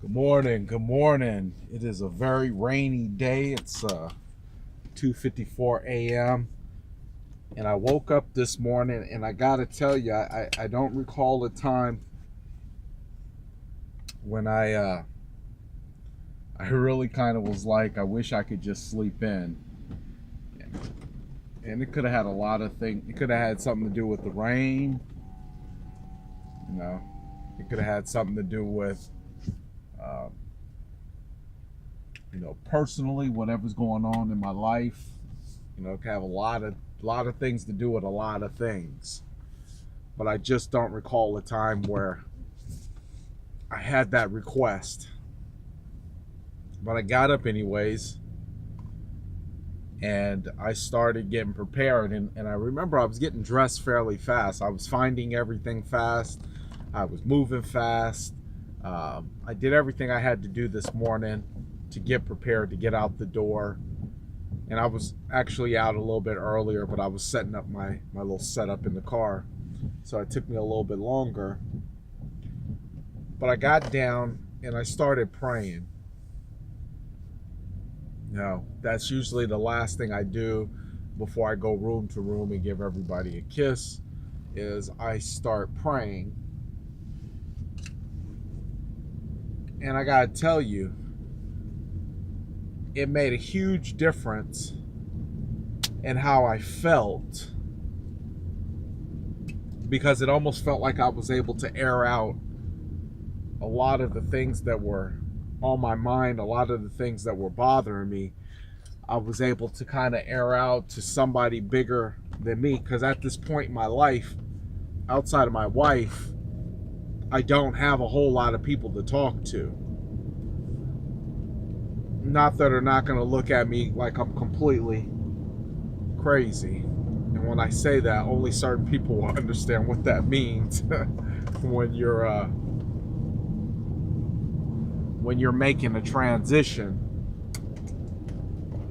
Good morning. Good morning. It is a very rainy day. It's 2:54 a.m. and I woke up this morning and I gotta tell you, I don't recall a time when I really kind of was like, I wish I could just sleep in. And it could have had a lot of things. It could have had something to do with the rain. You know, it could have had something to do with um, personally, whatever's going on in my life. It can have a lot of things to do with a lot of things. But I just don't recall a time where I had that request. But I got up anyways, and I started getting prepared. And I remember I was getting dressed fairly fast. I was finding everything fast. I was moving fast. I did everything I had to do this morning to get prepared to get out the door. And I was actually out a little bit earlier, but I was setting up my little setup in the car. So it took me a little bit longer. But I got down and I started praying. That's usually the last thing I do before I go room to room and give everybody a kiss, is I start praying. And I gotta tell you, it made a huge difference in how I felt, because it almost felt like I was able to air out a lot of the things that were on my mind, a lot of the things that were bothering me. I was able to kind of air out to somebody bigger than me, because at this point in my life, outside of my wife, I don't have a whole lot of people to talk to. Not that they're not going to look at me like I'm completely crazy. And when I say that, only certain people will understand what that means when you're making a transition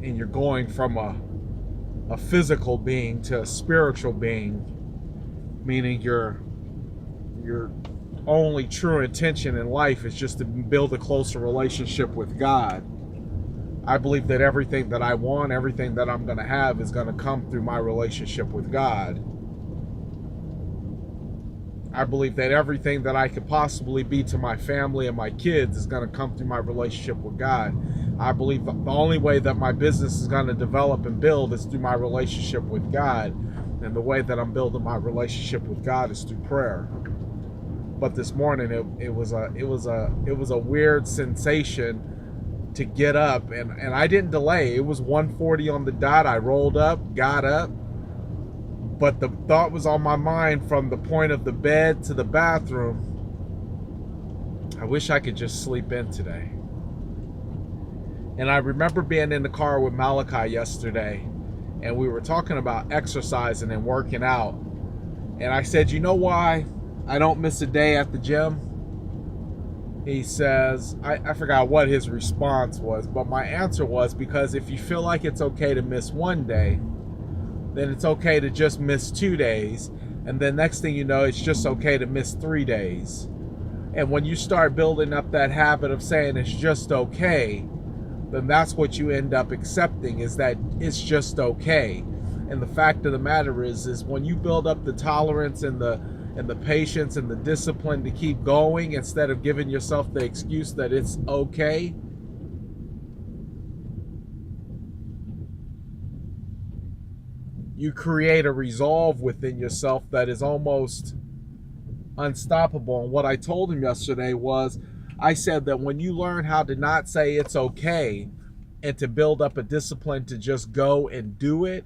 and you're going from a physical being to a spiritual being, meaning your only true intention in life is just to build a closer relationship with God. I believe that everything that I want, everything that I'm going to have, is going to come through my relationship with God. I believe that everything that I could possibly be to my family and my kids is going to come through my relationship with God. I believe the only way that my business is going to develop and build is through my relationship with God. And the way that I'm building my relationship with God is through prayer. But this morning it was a weird sensation to get up, and I didn't delay. It was 1:40 on the dot. I rolled up, got up, but the thought was on my mind from the point of the bed to the bathroom. I wish I could just sleep in today. And I remember being in the car with Malachi yesterday, and we were talking about exercising and working out. And I said, you know why I don't miss a day at the gym? He says, I forgot what his response was, but my answer was, because if you feel like it's okay to miss one day, then it's okay to just miss 2 days. And then next thing you know, it's just okay to miss 3 days. And when you start building up that habit of saying it's just okay, then that's what you end up accepting, is that it's just okay. And the fact of the matter is when you build up the tolerance and the patience and the discipline to keep going, instead of giving yourself the excuse that it's okay, you create a resolve within yourself that is almost unstoppable. And what I told him yesterday was, I said that when you learn how to not say it's okay and to build up a discipline to just go and do it,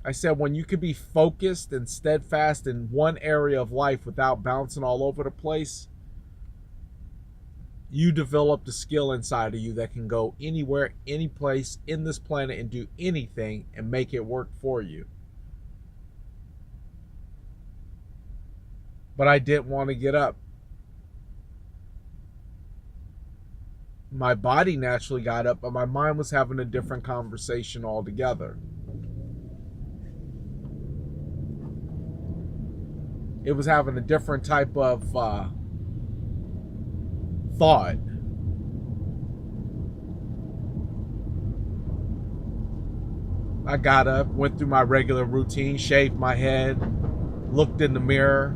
I said, when you can be focused and steadfast in one area of life without bouncing all over the place, you develop the skill inside of you that can go anywhere, any place in this planet and do anything and make it work for you. But I didn't want to get up. My body naturally got up, but my mind was having a different conversation altogether. It was having a different type of thought. I got up, went through my regular routine, shaved my head, looked in the mirror.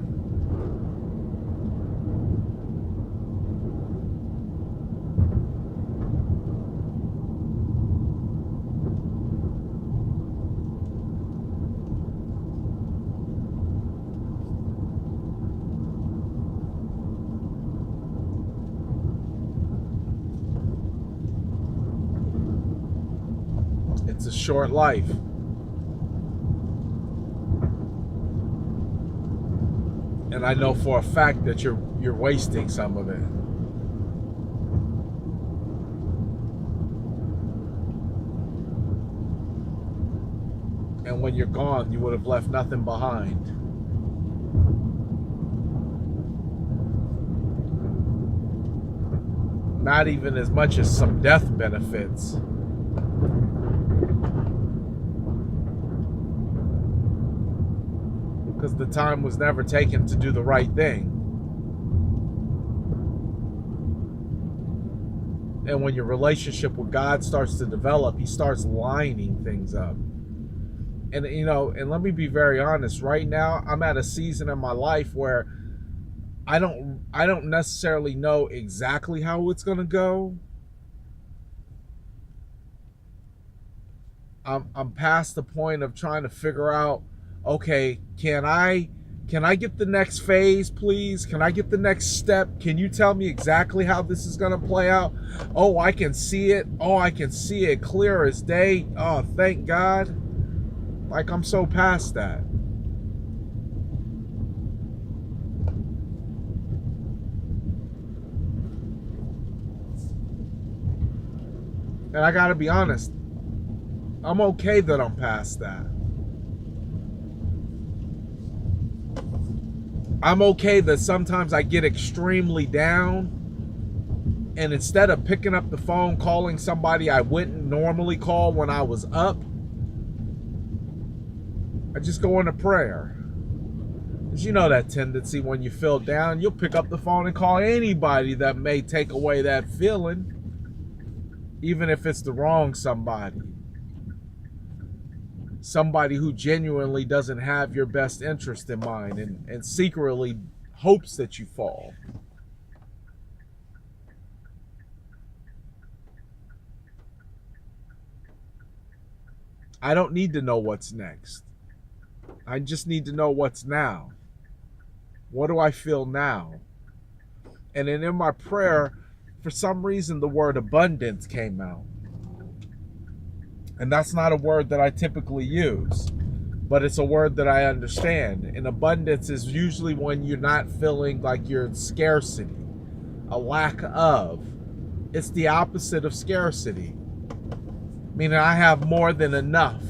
It's a short life. And I know for a fact that you're wasting some of it. And when you're gone, you would have left nothing behind. Not even as much as some death benefits. Because the time was never taken to do the right thing. And when your relationship with God starts to develop, he starts lining things up. And and let me be very honest, right now I'm at a season in my life where I don't necessarily know exactly how it's going to go. I'm past the point of trying to figure out, okay, can I get the next phase, please? Can I get the next step? Can you tell me exactly how this is going to play out? Oh, I can see it. Oh, I can see it clear as day. Oh, thank God. Like, I'm so past that. And I got to be honest, I'm okay that I'm past that. I'm okay that sometimes I get extremely down, and instead of picking up the phone, calling somebody I wouldn't normally call when I was up, I just go into prayer. Because you know that tendency when you feel down, you'll pick up the phone and call anybody that may take away that feeling, even if it's the wrong somebody. Somebody who genuinely doesn't have your best interest in mind and secretly hopes that you fall. I don't need to know what's next. I just need to know what's now. What do I feel now? And then in my prayer, for some reason, the word abundance came out. And that's not a word that I typically use, but it's a word that I understand. And abundance is usually when you're not feeling like you're in scarcity, a lack of. It's the opposite of scarcity, meaning I have more than enough.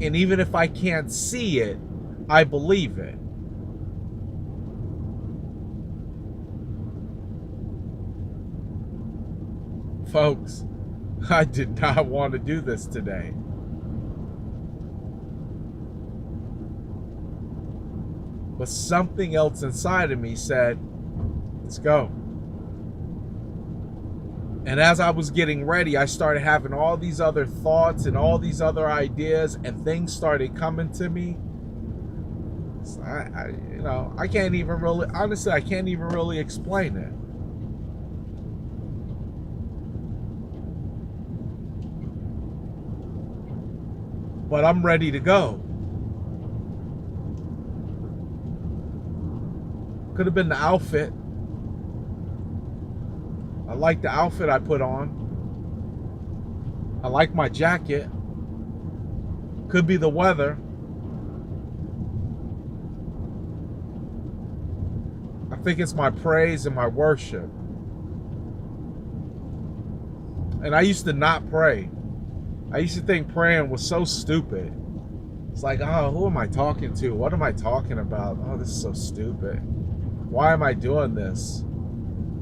And even if I can't see it, I believe it. Folks, I did not want to do this today. But something else inside of me said, let's go. And as I was getting ready, I started having all these other thoughts and all these other ideas, and things started coming to me. So I can't even really, honestly, I can't even really explain it. But I'm ready to go. Could have been the outfit. I like the outfit I put on. I like my jacket. Could be the weather. I think it's my praise and my worship. And I used to not pray. I used to think praying was so stupid. It's like, oh, who am I talking to? What am I talking about? Oh, this is so stupid. Why am I doing this?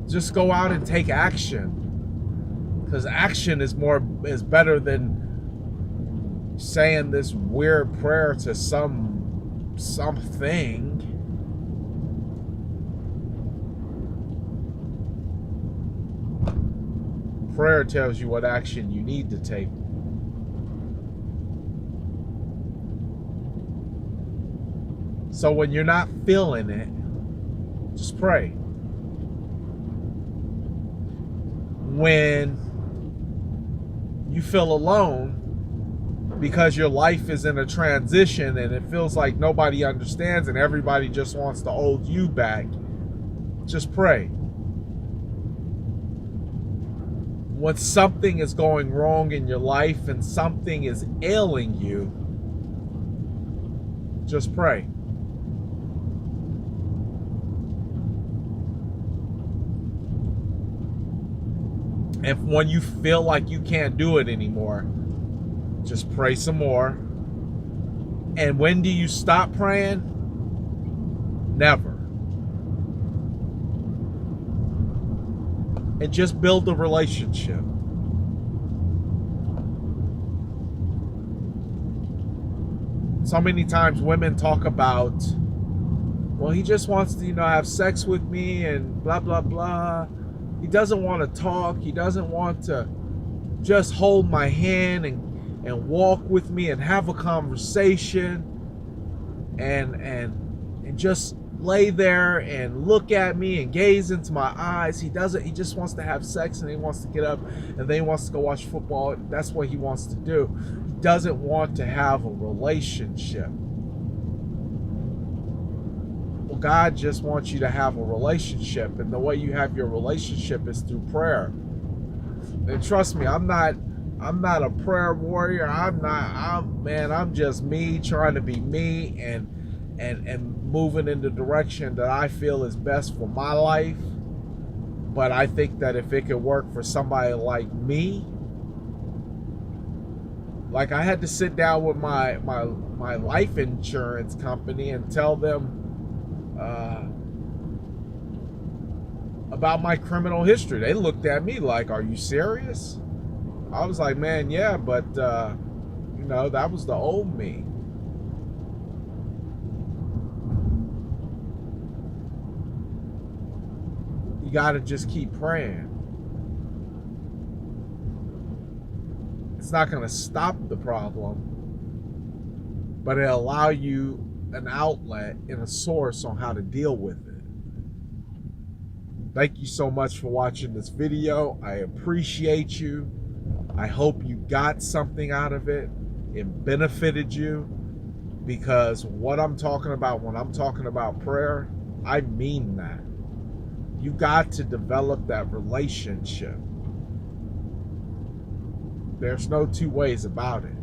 Just go out and take action. Because action is better than saying this weird prayer to something. Prayer tells you what action you need to take. So when you're not feeling it, just pray. When you feel alone because your life is in a transition and it feels like nobody understands and everybody just wants to hold you back, just pray. When something is going wrong in your life and something is ailing you, just pray. And when you feel like you can't do it anymore, just pray some more. And when do you stop praying? Never. And just build a relationship. So many times women talk about, well, he just wants to, have sex with me and blah, blah, blah. He doesn't want to talk. He doesn't want to just hold my hand and walk with me and have a conversation and just lay there and look at me and gaze into my eyes. He just wants to have sex and he wants to get up and then he wants to go watch football. That's what he wants to do. He doesn't want to have a relationship. Well, God just wants you to have a relationship, and the way you have your relationship is through prayer. And trust me, I'm not a prayer warrior. I'm just me trying to be me and moving in the direction that I feel is best for my life. But I think that if it could work for somebody like me, like I had to sit down with my life insurance company and tell them about my criminal history. They looked at me like, are you serious? I was like, man, yeah, but that was the old me. You gotta just keep praying. It's not gonna stop the problem, but it'll allow you an outlet and a source on how to deal with it. Thank you so much for watching this video. I appreciate you. I hope you got something out of it. It benefited you, because what I'm talking about when I'm talking about prayer, I mean that. You got to develop that relationship. There's no two ways about it.